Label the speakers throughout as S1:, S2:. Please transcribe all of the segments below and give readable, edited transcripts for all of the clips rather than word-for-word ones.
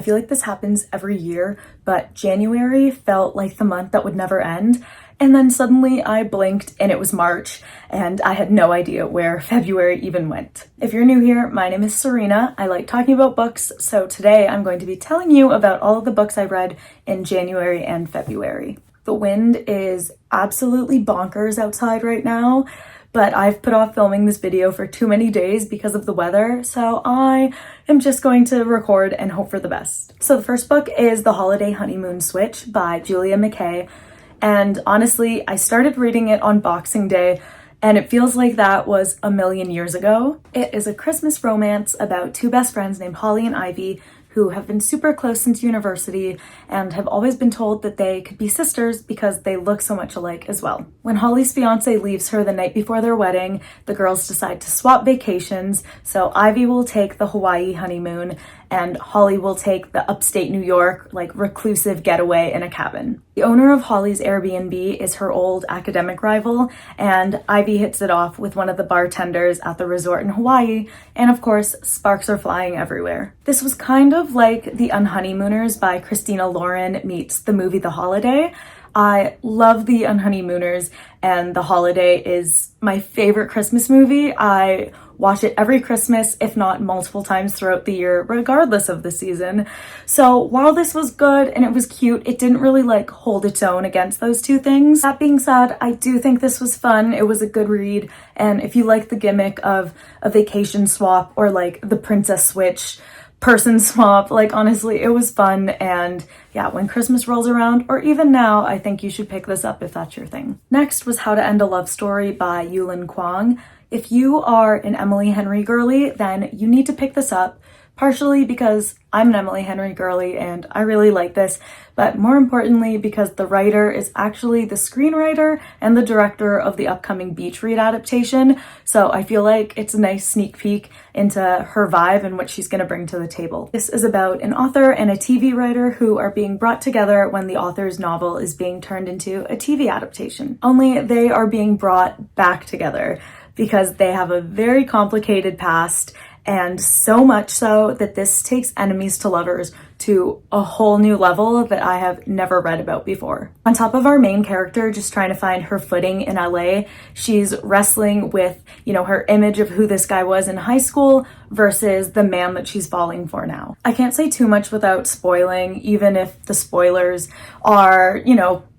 S1: feel like this happens every year, but January felt like the month that would never end. And then suddenly I blinked and it was March and I had no idea where February even went. If you're new here, my name is Serena. I like talking about books, so today I'm going to be telling you about all of the books I read in January and February. The wind is absolutely bonkers outside right now, but I've put off filming this video for too many days because of the weather, so I am just going to record and hope for the best. So the first book is The Holiday Honeymoon Switch by Julia McKay. And honestly, I started reading it on Boxing Day, and it feels like that was a million years ago. It is a Christmas romance about two best friends named Holly and Ivy, who have been super close since university and have always been told that they could be sisters because they look so much alike as well. When Holly's fiance leaves her the night before their wedding, the girls decide to swap vacations, so Ivy will take the Hawaii honeymoon and Holly will take the upstate New York, reclusive getaway in a cabin. The owner of Holly's Airbnb is her old academic rival, and Ivy hits it off with one of the bartenders at the resort in Hawaii, and of course, sparks are flying everywhere. This was kind of like The Unhoneymooners by Christina Lauren meets the movie The Holiday. I love The Unhoneymooners, and The Holiday is my favorite Christmas movie. I watch it every Christmas, if not multiple times throughout the year, regardless of the season. So while this was good and it was cute, it didn't really hold its own against those two things. That being said, I do think this was fun. It was a good read. And if you like the gimmick of a vacation swap or the princess switch, person swap, honestly, it was fun. And yeah, when Christmas rolls around, or even now, I think you should pick this up if that's your thing. Next was How to End a Love Story by Yulin Kuang. If you are an Emily Henry girly, then you need to pick this up, partially because I'm an Emily Henry girly and I really like this, but more importantly because the writer is actually the screenwriter and the director of the upcoming Beach Read adaptation, so I feel like it's a nice sneak peek into her vibe and what she's going to bring to the table. This is about an author and a TV writer who are being brought together when the author's novel is being turned into a TV adaptation. Only they are being brought back together because they have a very complicated past, and so much so that this takes enemies to lovers to a whole new level that I have never read about before. On top of our main character just trying to find her footing in LA, she's wrestling with, her image of who this guy was in high school versus the man that she's falling for now. I can't say too much without spoiling, even if the spoilers are,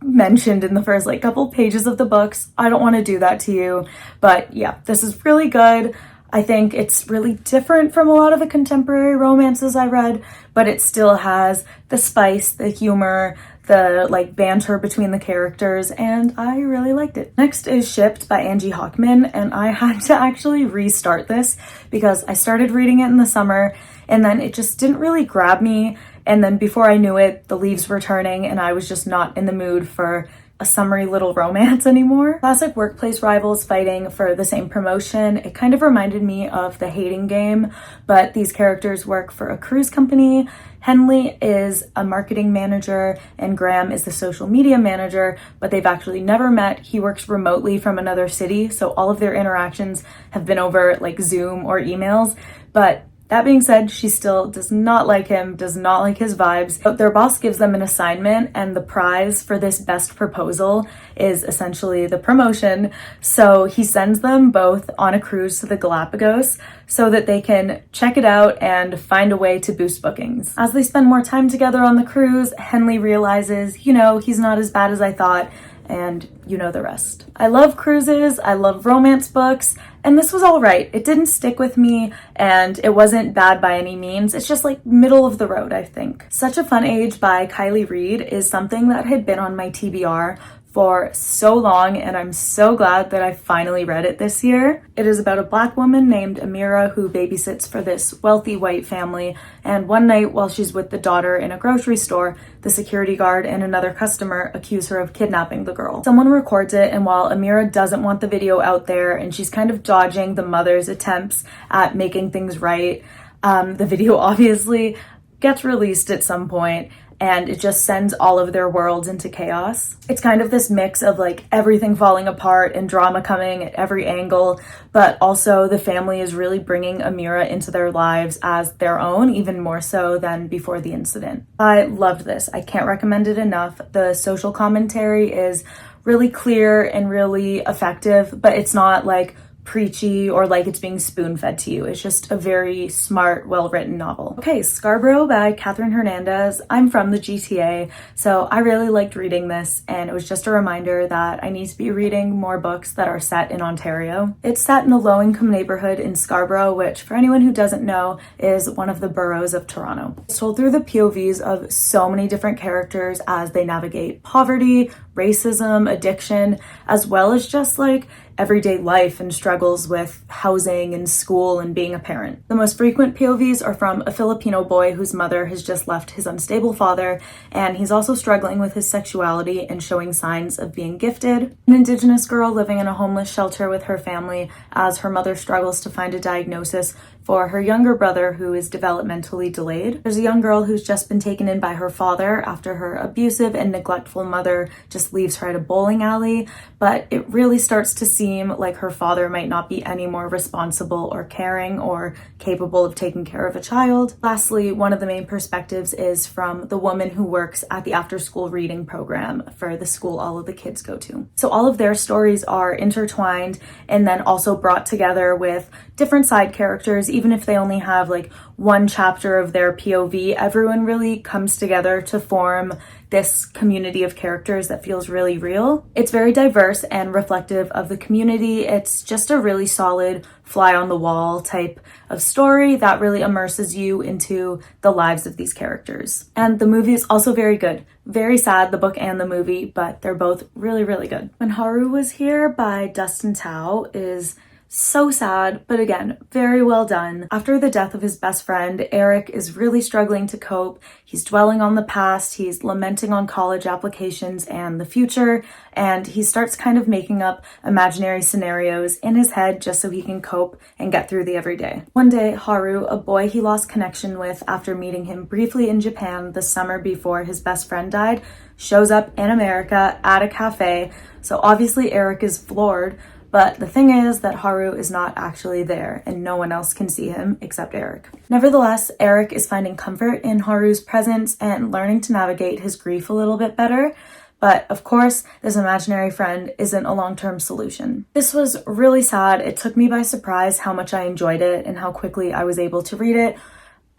S1: mentioned in the first couple pages of the books. I don't want to do that to you, but yeah, this is really good. I think it's really different from a lot of the contemporary romances I read, but it still has the spice, the humor, the banter between the characters, and I really liked it. Next is Shipped by Angie Hockman, and I had to actually restart this because I started reading it in the summer and then it just didn't really grab me, and then before I knew it, the leaves were turning and I was just not in the mood for a summery little romance anymore. Classic workplace rivals fighting for the same promotion. It kind of reminded me of The Hating Game, but these characters work for a cruise company. Henley is a marketing manager and Graham is the social media manager, but they've actually never met. He works remotely from another city, so all of their interactions have been over Zoom or emails, but that being said, she still does not like him, does not like his vibes. But their boss gives them an assignment, and the prize for this best proposal is essentially the promotion. So he sends them both on a cruise to the Galapagos so that they can check it out and find a way to boost bookings. As they spend more time together on the cruise, Henley realizes, he's not as bad as I thought, and you know the rest. I love cruises, I love romance books, and this was all right. It didn't stick with me, and it wasn't bad by any means. It's just middle of the road, I think. Such a Fun Age by Kiley Reid is something that had been on my TBR for so long, and I'm so glad that I finally read it this year. It is about a Black woman named Amira who babysits for this wealthy white family, and one night while she's with the daughter in a grocery store, the security guard and another customer accuse her of kidnapping the girl. Someone records it, and while Amira doesn't want the video out there and she's kind of dodging the mother's attempts at making things right, the video obviously gets released at some point, and it just sends all of their worlds into chaos. It's kind of this mix of like everything falling apart and drama coming at every angle, but also the family is really bringing Amira into their lives as their own, even more so than before the incident. I loved this. I can't recommend it enough. The social commentary is really clear and really effective, but it's not like preachy or like it's being spoon-fed to you. It's just a very smart, well-written novel. Okay, Scarborough by Catherine Hernandez. I'm from the GTA, so I really liked reading this, and it was just a reminder that I need to be reading more books that are set in Ontario. It's set in a low-income neighborhood in Scarborough, which, for anyone who doesn't know, is one of the boroughs of Toronto. It's told through the POVs of so many different characters as they navigate poverty, racism, addiction, as well as just like everyday life and struggles with housing and school and being a parent. The most frequent POVs are from a Filipino boy whose mother has just left his unstable father, and he's also struggling with his sexuality and showing signs of being gifted. An Indigenous girl living in a homeless shelter with her family as her mother struggles to find a diagnosis for her younger brother who is developmentally delayed. There's a young girl who's just been taken in by her father after her abusive and neglectful mother just leaves her at a bowling alley, but it really starts to seem like her father might not be any more responsible or caring or capable of taking care of a child. Lastly, one of the main perspectives is from the woman who works at the after-school reading program for the school all of the kids go to. So all of their stories are intertwined and then also brought together with different side characters. Even if they only have like one chapter of their POV, everyone really comes together to form this community of characters that feels really real. It's very diverse and reflective of the community. It's just a really solid fly on the wall type of story that really immerses you into the lives of these characters. And the movie is also very good. Very sad, the book and the movie, but they're both really, really good. When Haru Was Here by Dustin Thao is so sad, but again, very well done. After the death of his best friend, Eric is really struggling to cope. He's dwelling on the past, he's lamenting on college applications and the future, and he starts kind of making up imaginary scenarios in his head just so he can cope and get through the everyday. One day, Haru, a boy he lost connection with after meeting him briefly in Japan the summer before his best friend died, shows up in America at a cafe. So obviously Eric is floored, but the thing is that Haru is not actually there and no one else can see him except Eric. Nevertheless, Eric is finding comfort in Haru's presence and learning to navigate his grief a little bit better. But of course, this imaginary friend isn't a long-term solution. This was really sad. It took me by surprise how much I enjoyed it and how quickly I was able to read it.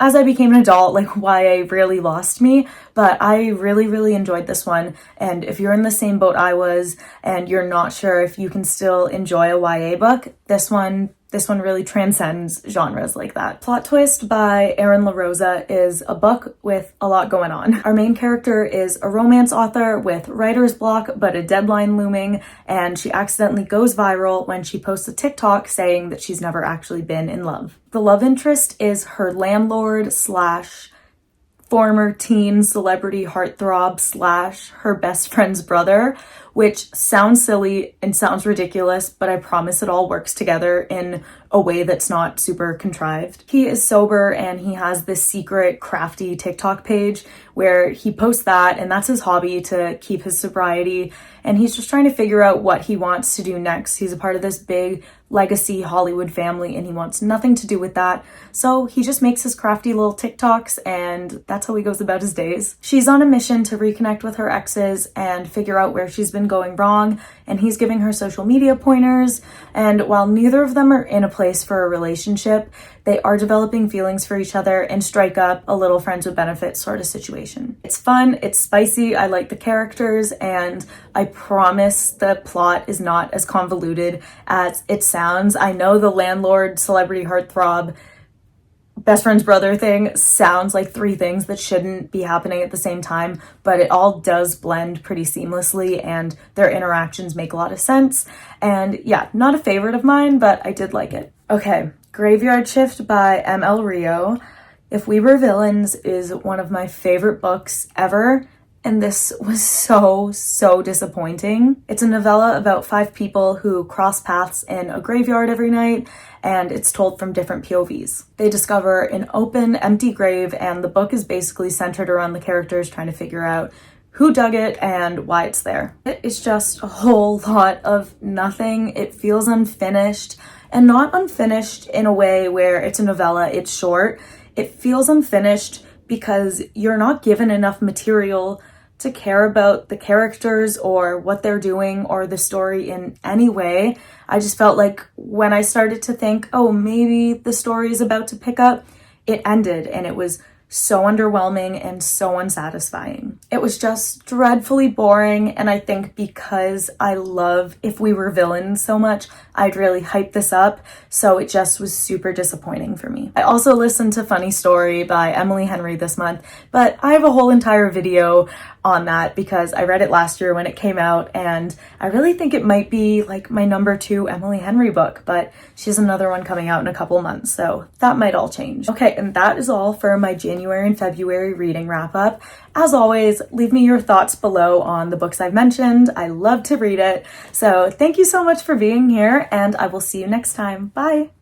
S1: As I became an adult, like YA really lost me, but I really, really enjoyed this one. And if you're in the same boat I was and you're not sure if you can still enjoy a YA book, this one really transcends genres like that. Plot Twist by Erin Rosa is a book with a lot going on. Our main character is a romance author with writer's block but a deadline looming, and she accidentally goes viral when she posts a TikTok saying that she's never actually been in love. The love interest is her landlord slash former teen celebrity heartthrob slash her best friend's brother, which sounds silly and sounds ridiculous, but I promise it all works together in a way that's not super contrived. He is sober and he has this secret crafty TikTok page where he posts that, and that's his hobby to keep his sobriety, and he's just trying to figure out what he wants to do next. He's a part of this big legacy Hollywood family and he wants nothing to do with that, so he just makes his crafty little TikToks and that's how he goes about his days. She's on a mission to reconnect with her exes and figure out where she's been going wrong, and he's giving her social media pointers, and while neither of them are in a place for a relationship, they are developing feelings for each other and strike up a little friends with benefits sort of situation. It's fun, it's spicy, I like the characters, and I promise the plot is not as convoluted as it sounds. I know the landlord, celebrity heartthrob, best friend's brother thing sounds like three things that shouldn't be happening at the same time, but it all does blend pretty seamlessly and their interactions make a lot of sense. And yeah, not a favorite of mine, but I did like it. Okay, Graveyard Shift by M.L. Rio. If We Were Villains is one of my favorite books ever, and this was so disappointing. It's a novella about 5 people who cross paths in a graveyard every night, and it's told from different POVs. They discover an open, empty grave, and the book is basically centered around the characters trying to figure out who dug it and why it's there. It is just a whole lot of nothing. It feels unfinished, and not unfinished in a way where it's a novella, it's short. It feels unfinished because you're not given enough material to care about the characters or what they're doing or the story in any way. I just felt like when I started to think, oh, maybe the story is about to pick up, it ended, and it was so underwhelming and so unsatisfying. It was just dreadfully boring, and I think because I love If We Were Villains so much, I'd really hype this up, so it just was super disappointing for me. I also listened to Funny Story by Emily Henry this month, but I have a whole entire video on that because I read it last year when it came out, and I really think it might be like my number 2 Emily Henry book, but she has another one coming out in a couple months, so that might all change. Okay, and that is all for my January and February reading wrap up. As always, leave me your thoughts below on the books I've mentioned. I love to read it. So thank you so much for being here, and I will see you next time. Bye!